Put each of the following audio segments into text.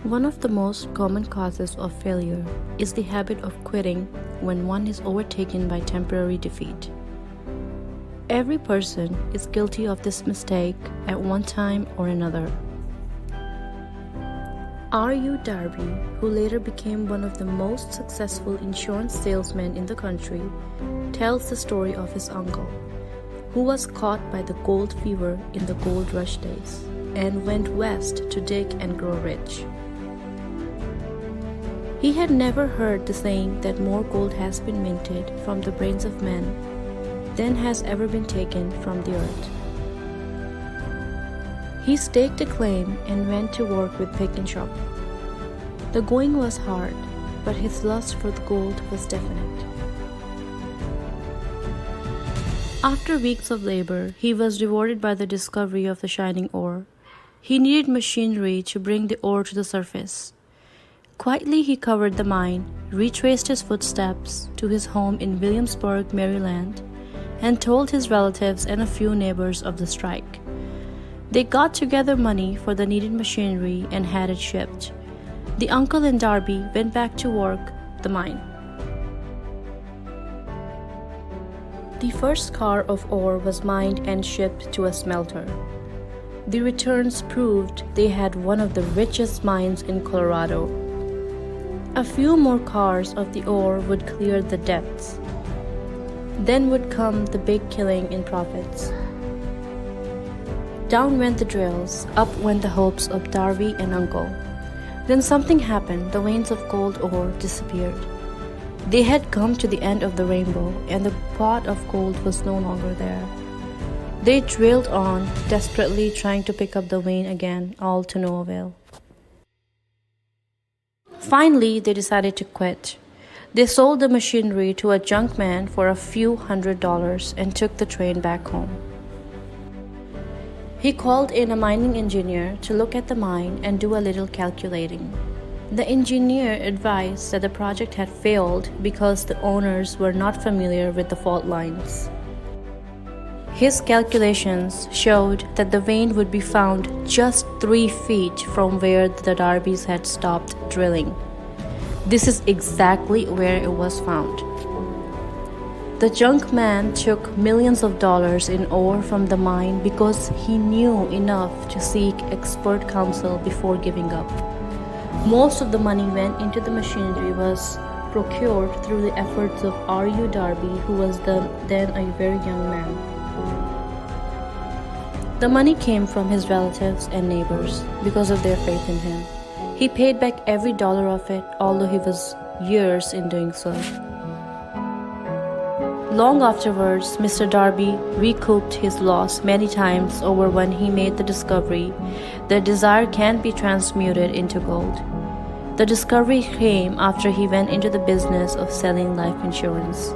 One of the most common causes of failure is the habit of quitting when one is overtaken by temporary defeat. Every person is guilty of this mistake at one time or another. Darby, who later became one of the most successful insurance salesmen in the country, tells the story of his uncle, who was caught by the gold fever in the gold rush days and went west to dig and grow rich. He had never heard the saying that more gold has been minted from the brains of men than has ever been taken from the earth. He staked a claim and went to work with pick and shovel. The going was hard, but his lust for the gold was definite. After weeks of labor, he was rewarded by the discovery of the shining ore. He needed machinery to bring the ore to the surface. Quietly he covered the mine, retraced his footsteps to his home in Williamsburg, Maryland, and told his relatives and a few neighbors of the strike. They got together money for the needed machinery and had it shipped. The uncle and Darby went back to work the mine. The first car of ore was mined and shipped to a smelter. The returns proved they had one of the richest mines in Colorado. A few more cars of the ore would clear the depths. Then would come the big killing in profits. Down went the drills, up went the hopes of Darby and uncle. Then something happened, the veins of gold ore disappeared. They had come to the end of the rainbow, and the pot of gold was no longer there. They drilled on, desperately trying to pick up the vein again, all to no avail. Finally, they decided to quit. They sold the machinery to a junk man for a few $100s and took the train back home. He called in a mining engineer to look at the mine and do a little calculating. The engineer advised that the project had failed because the owners were not familiar with the fault lines. His calculations showed that the vein would be found just 3 feet from where the Darbys had stopped drilling. This is exactly where it was found. The junk man took millions of dollars in ore from the mine because he knew enough to seek expert counsel before giving up. Most of the money went into the machinery was procured through the efforts of Darby, who was then a very young man. The money came from his relatives and neighbors because of their faith in him. He paid back every dollar of it, although he was years in doing so. Long afterwards, Mr. Darby recouped his loss many times over when he made the discovery that desire can be transmuted into gold. The discovery came after he went into the business of selling life insurance.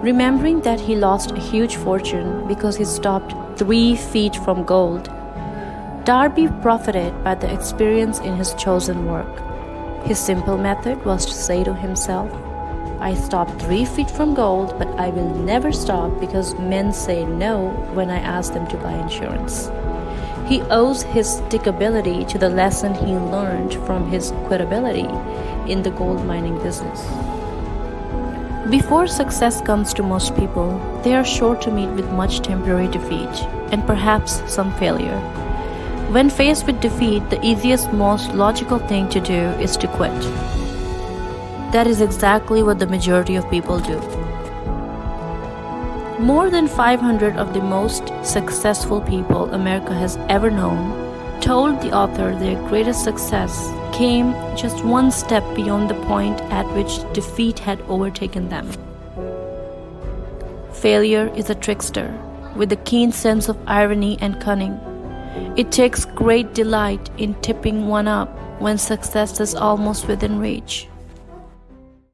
Remembering that he lost a huge fortune because he stopped 3 feet from gold, Darby profited by the experience in his chosen work. His simple method was to say to himself, I stopped 3 feet from gold, but I will never stop because men say no when I ask them to buy insurance. He owes his stickability to the lesson he learned from his quitability in the gold mining business. Before success comes to most people, they are sure to meet with much temporary defeat and perhaps some failure. When faced with defeat, the easiest, most logical thing to do is to quit. That is exactly what the majority of people do. More than 500 of the most successful people America has ever known told the author their greatest success came just one step beyond the point at which defeat had overtaken them. Failure is a trickster with a keen sense of irony and cunning. It takes great delight in tipping one up when success is almost within reach.